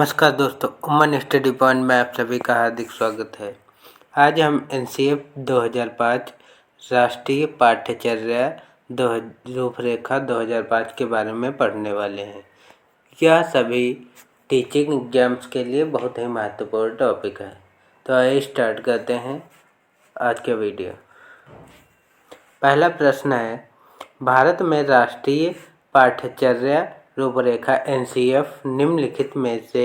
नमस्कार दोस्तों, उमन स्टडी पॉइंट में आप सभी का हार्दिक स्वागत है। आज हम एनसीएफ 2005 राष्ट्रीय पाठ्यचर्या रूपरेखा 2005 के बारे में पढ़ने वाले हैं। यह सभी टीचिंग एग्जाम्स के लिए बहुत ही महत्वपूर्ण टॉपिक है। तो आइए स्टार्ट करते हैं आज का वीडियो। पहला प्रश्न है, भारत में राष्ट्रीय पाठ्यचर्या रूपरेखा एनसीएफ निम्नलिखित में से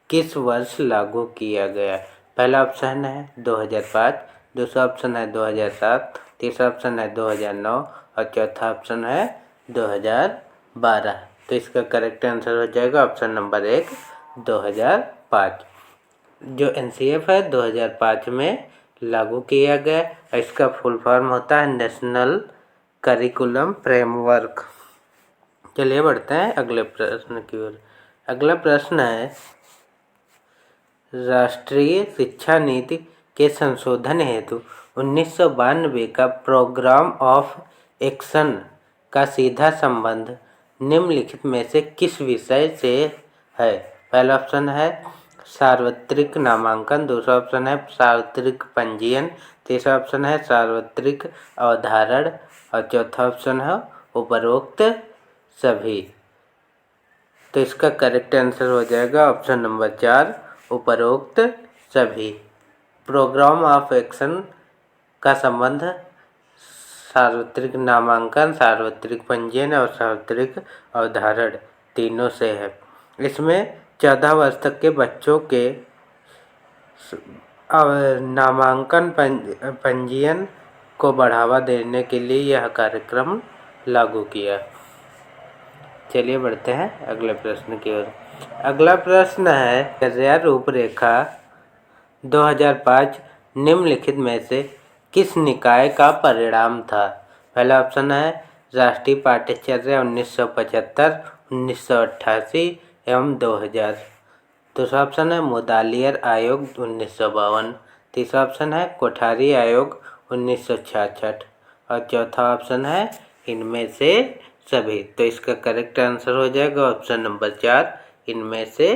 किस वर्ष लागू किया गया? पहला ऑप्शन है 2005, दूसरा ऑप्शन है 2007, तीसरा ऑप्शन है 2009 और चौथा ऑप्शन है 2012। तो इसका करेक्ट आंसर हो जाएगा ऑप्शन नंबर 1, 2005। जो एनसीएफ है 2005 में लागू किया गया। इसका फुल फॉर्म होता है नेशनल करिकुलम फ्रेमवर्क। चलिए बढ़ते हैं अगले प्रश्न की ओर। अगला प्रश्न है, राष्ट्रीय शिक्षा नीति के संशोधन हेतु 1992 का प्रोग्राम ऑफ एक्शन का सीधा संबंध निम्नलिखित में से किस विषय से है? पहला ऑप्शन है सार्वत्रिक नामांकन, दूसरा ऑप्शन है सार्वत्रिक पंजीयन, तीसरा ऑप्शन है सार्वत्रिक अवधारण और चौथा ऑप्शन है उपरोक्त सभी। तो इसका करेक्ट आंसर हो जाएगा ऑप्शन नंबर 4, उपरोक्त सभी। प्रोग्राम ऑफ एक्शन का संबंध सार्वत्रिक नामांकन, सार्वत्रिक पंजीयन और सार्वत्रिक अवधारण तीनों से है। इसमें 14 वर्ष तक के बच्चों के नामांकन पंजीयन को बढ़ावा देने के लिए यह कार्यक्रम लागू किया। चलिए बढ़ते हैं अगले प्रश्न की ओर। अगला प्रश्न है, पाठ्यचर्या रूपरेखा 2005 निम्नलिखित में से किस निकाय का परिणाम था? पहला ऑप्शन है राष्ट्रीय पाठ्यचर्या 1975, 1988 एवं 2000। दूसरा ऑप्शन है मुदालियर आयोग 1952, तीसरा ऑप्शन है कोठारी आयोग 1966 और चौथा ऑप्शन है इनमें से सभी। तो इसका करेक्ट आंसर हो जाएगा ऑप्शन नंबर 4, इनमें से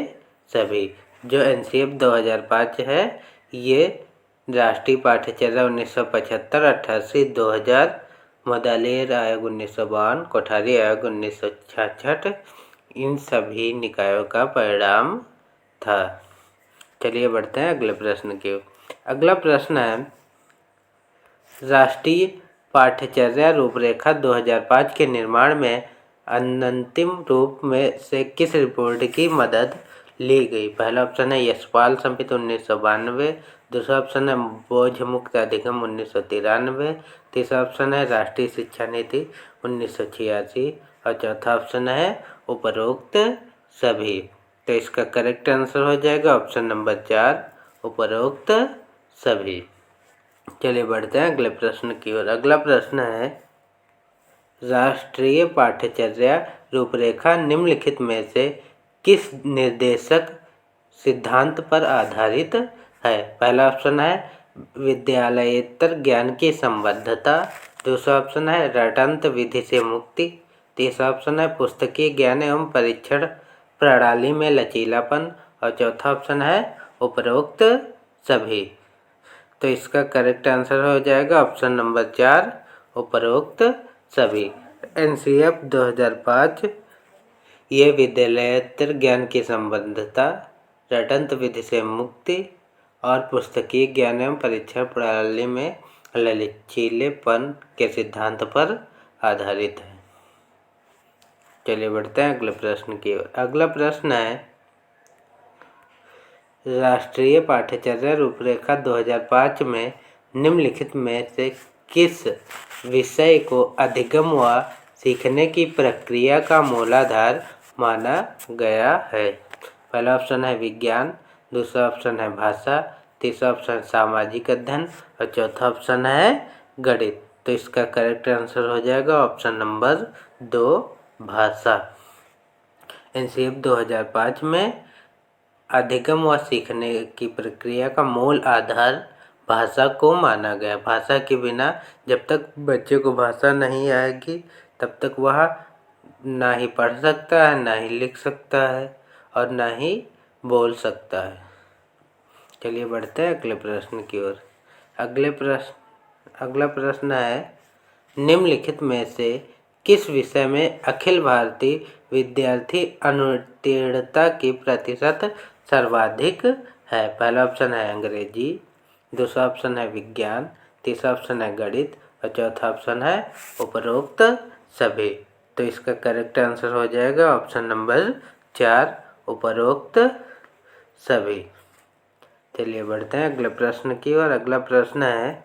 सभी। जो एनसीएफ 2005 है ये राष्ट्रीय पाठ्यचर्या 1975, 88, 2000, मुदालियर आयोग 1952, कोठारी आयोग 1966 इन सभी निकायों का परिणाम था। चलिए बढ़ते हैं अगले प्रश्न की ओर। अगला प्रश्न है, राष्ट्रीय पाठ्यचर्या रूपरेखा 2005 के निर्माण में अंतिम रूप में से किस रिपोर्ट की मदद ली गई? पहला ऑप्शन है यशपाल समिति 1992, दूसरा ऑप्शन है बोझ मुक्त अधिगम 1993, तीसरा ऑप्शन है राष्ट्रीय शिक्षा नीति 1986 और चौथा ऑप्शन है उपरोक्त सभी। तो इसका करेक्ट आंसर हो जाएगा ऑप्शन नंबर 4, उपरोक्त सभी। चलिए बढ़ते हैं अगले प्रश्न की ओर। अगला प्रश्न है, राष्ट्रीय पाठ्यचर्या रूपरेखा निम्नलिखित में से किस निर्देशक सिद्धांत पर आधारित है? पहला ऑप्शन है विद्यालयेतर ज्ञान की संबद्धता, दूसरा ऑप्शन है रटंत विधि से मुक्ति, तीसरा ऑप्शन है पुस्तकीय ज्ञान एवं परीक्षण प्रणाली में लचीलापन और चौथा ऑप्शन है उपरोक्त सभी। तो इसका करेक्ट आंसर हो जाएगा ऑप्शन नंबर 4, उपरोक्त सभी। एनसीएफ 2005 ये विद्यालयेतर ज्ञान की संबद्धता, रटंत विधि से मुक्ति और पुस्तकीय ज्ञान एवं परीक्षा प्रणाली में लचीलेपन के सिद्धांत पर आधारित है। चलिए बढ़ते हैं अगले प्रश्न की ओर। अगला प्रश्न है, राष्ट्रीय पाठ्यचर्या रूपरेखा 2005 में निम्नलिखित में से किस विषय को अधिगम व सीखने की प्रक्रिया का मूलाधार माना गया है? पहला ऑप्शन है विज्ञान, दूसरा ऑप्शन है भाषा, तीसरा ऑप्शन सामाजिक अध्ययन और चौथा ऑप्शन है गणित। तो इसका करेक्ट आंसर हो जाएगा ऑप्शन नंबर 2, भाषा। एनसीएफ 2005 में अधिगम व सीखने की प्रक्रिया का मूल आधार भाषा को माना गया। भाषा के बिना जब तक बच्चे को भाषा नहीं आएगी तब तक वह ना ही पढ़ सकता है, ना ही लिख सकता है और ना ही बोल सकता है। चलिए बढ़ते हैं अगले प्रश्न की ओर। अगला प्रश्न है, निम्नलिखित में से किस विषय में अखिल भारतीय विद्यार्थी अनुत्तीर्णता की प्रतिशत सर्वाधिक है? पहला ऑप्शन है अंग्रेजी, दूसरा ऑप्शन है विज्ञान, तीसरा ऑप्शन है गणित और चौथा ऑप्शन है उपरोक्त सभी। तो इसका करेक्ट आंसर हो जाएगा ऑप्शन नंबर 4, उपरोक्त सभी। चलिए बढ़ते हैं अगले प्रश्न की ओर। अगला प्रश्न है,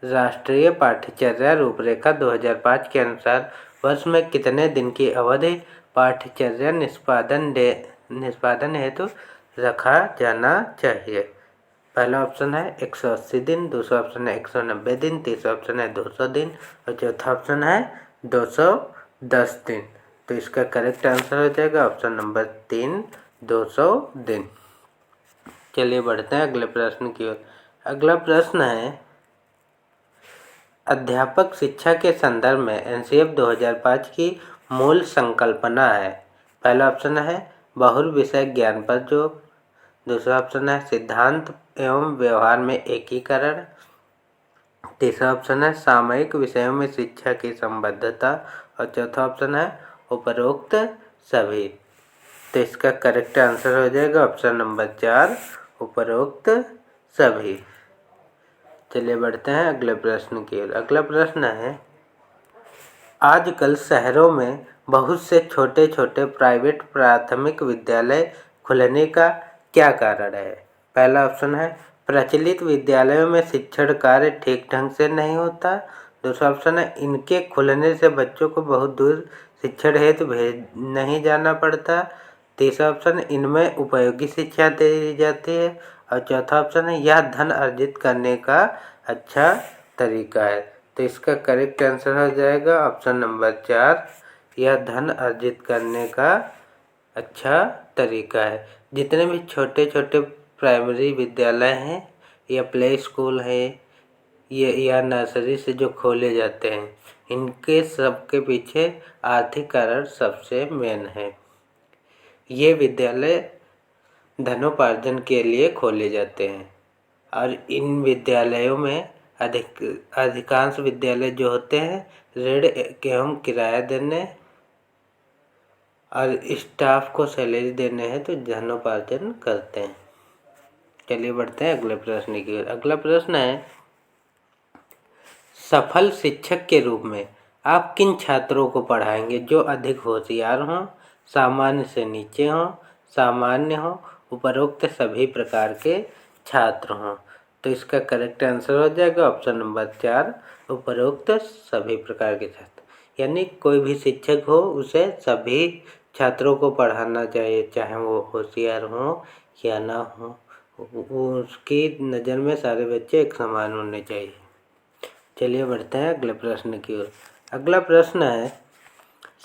राष्ट्रीय पाठ्यचर्या रूपरेखा 2005 के अनुसार वर्ष में कितने दिन की अवधि पाठ्यचर्या निष्पादन हेतु रखा जाना चाहिए? पहला ऑप्शन है 180 दिन, दूसरा ऑप्शन है 190 दिन, तीसरा ऑप्शन है 200 दिन और चौथा ऑप्शन है 210 दिन। तो इसका करेक्ट आंसर हो जाएगा ऑप्शन नंबर 3, 200 दिन। चलिए बढ़ते हैं अगले प्रश्न की ओर। अगला प्रश्न है, अध्यापक शिक्षा के संदर्भ में एनसीएफ 2005 की मूल संकल्पना है। पहला ऑप्शन है बहुल विषय ज्ञान पर जोर, दूसरा ऑप्शन है सिद्धांत एवं व्यवहार में एकीकरण, तीसरा ऑप्शन है सामयिक विषयों में शिक्षा की संबद्धता और चौथा ऑप्शन है उपरोक्त सभी। तो इसका करेक्ट आंसर हो जाएगा ऑप्शन नंबर 4, उपरोक्त सभी। चलिए बढ़ते हैं अगले प्रश्न की ओर। अगला प्रश्न है, आजकल शहरों में बहुत से छोटे छोटे प्राइवेट प्राथमिक विद्यालय खुलने का क्या कारण है? पहला ऑप्शन है प्रचलित विद्यालयों में शिक्षण कार्य ठीक ढंग से नहीं होता, दूसरा ऑप्शन है इनके खुलने से बच्चों को बहुत दूर शिक्षण हेतु नहीं जाना पड़ता, तीसरा ऑप्शन इनमें उपयोगी शिक्षा दी जाती है और चौथा ऑप्शन है यह धन अर्जित करने का अच्छा तरीका है। तो इसका करेक्ट आंसर हो जाएगा ऑप्शन नंबर 4, यह धन अर्जित करने का अच्छा तरीका है। जितने भी छोटे छोटे प्राइमरी विद्यालय हैं या प्ले स्कूल है या नर्सरी से जो खोले जाते हैं, इनके सबके पीछे आर्थिक कारण सबसे मेन है। ये विद्यालय धनोपार्जन के लिए खोले जाते हैं और इन विद्यालयों में अधिकांश विद्यालय जो होते हैं ऋण एवं किराया देने और स्टाफ को सैलरी देने हैं तो धनोपार्जन करते हैं। चलिए बढ़ते हैं अगले प्रश्न की ओर। अगला प्रश्न है, सफल शिक्षक के रूप में आप किन छात्रों को पढ़ाएंगे जो अधिक होशियार हों, सामान्य से नीचे हों, सामान्य हों, उपरोक्त सभी प्रकार के छात्र हों? तो इसका करेक्ट आंसर हो जाएगा ऑप्शन नंबर 4, उपरोक्त सभी प्रकार के छात्र। यानी कोई भी शिक्षक हो उसे सभी छात्रों को पढ़ाना चाहिए, चाहे वो होशियार हो या ना हो, उसकी नज़र में सारे बच्चे एक समान होने चाहिए। चलिए बढ़ते हैं अगले प्रश्न की ओर। अगला प्रश्न है,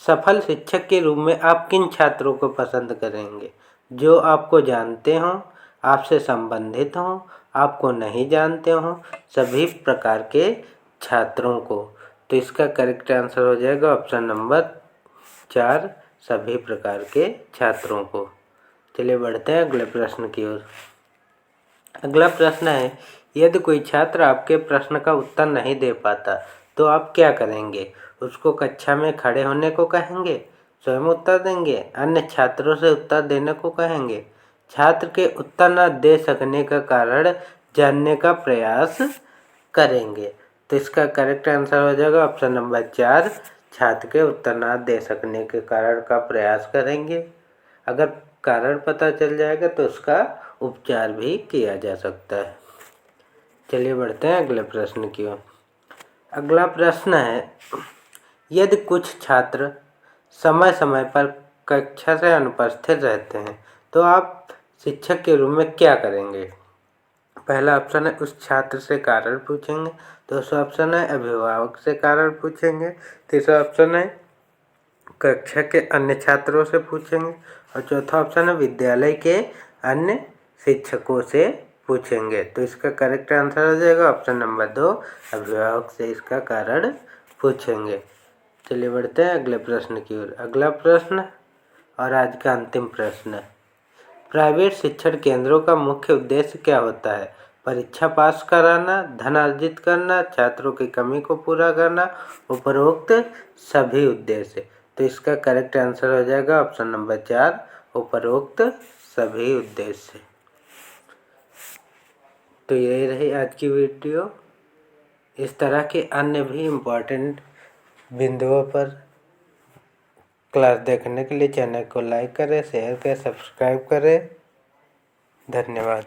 सफल शिक्षक के रूप में आप किन छात्रों को पसंद करेंगे? जो आपको जानते हों, आपसे संबंधित हों, आपको नहीं जानते हों, सभी प्रकार के छात्रों को। तो इसका करेक्ट आंसर हो जाएगा ऑप्शन नंबर 4, सभी प्रकार के छात्रों को। चलिए बढ़ते हैं अगले प्रश्न की ओर। अगला प्रश्न है, यदि कोई छात्र आपके प्रश्न का उत्तर नहीं दे पाता तो आप क्या करेंगे? उसको कक्षा में खड़े होने को कहेंगे, स्वयं उत्तर देंगे, अन्य छात्रों से उत्तर देने को कहेंगे, छात्र के उत्तर न दे सकने का कारण जानने का प्रयास करेंगे? तो इसका करेक्ट आंसर हो जाएगा ऑप्शन नंबर 4, छात्र के उत्तर न दे सकने के कारण का प्रयास करेंगे। अगर कारण पता चल जाएगा तो उसका उपचार भी किया जा सकता है। चलिए बढ़ते हैं अगले प्रश्न की ओर। अगला प्रश्न है, यदि कुछ छात्र समय समय पर कक्षा से अनुपस्थित रहते हैं तो आप शिक्षक के रूप में क्या करेंगे? पहला ऑप्शन है उस छात्र से कारण पूछेंगे, दूसरा ऑप्शन है अभिभावक से कारण पूछेंगे, तीसरा ऑप्शन है कक्षा के अन्य छात्रों से पूछेंगे और चौथा ऑप्शन है विद्यालय के अन्य शिक्षकों से पूछेंगे। तो इसका करेक्ट आंसर हो जाएगा ऑप्शन नंबर 2, अभिभावक से इसका कारण पूछेंगे। चलिए बढ़ते हैं अगले प्रश्न की ओर। अगला प्रश्न और आज का अंतिम प्रश्न, प्राइवेट शिक्षण केंद्रों का मुख्य उद्देश्य क्या होता है? परीक्षा पास कराना, धन अर्जित करना, छात्रों की कमी को पूरा करना, उपरोक्त सभी उद्देश्य। तो इसका करेक्ट आंसर हो जाएगा ऑप्शन नंबर 4, उपरोक्त सभी उद्देश्य। तो यही रही आज की वीडियो। इस तरह के अन्य भी इम्पोर्टेंट बिंदुओं पर क्लास देखने के लिए चैनल को लाइक करें, शेयर करें, सब्सक्राइब करें। धन्यवाद।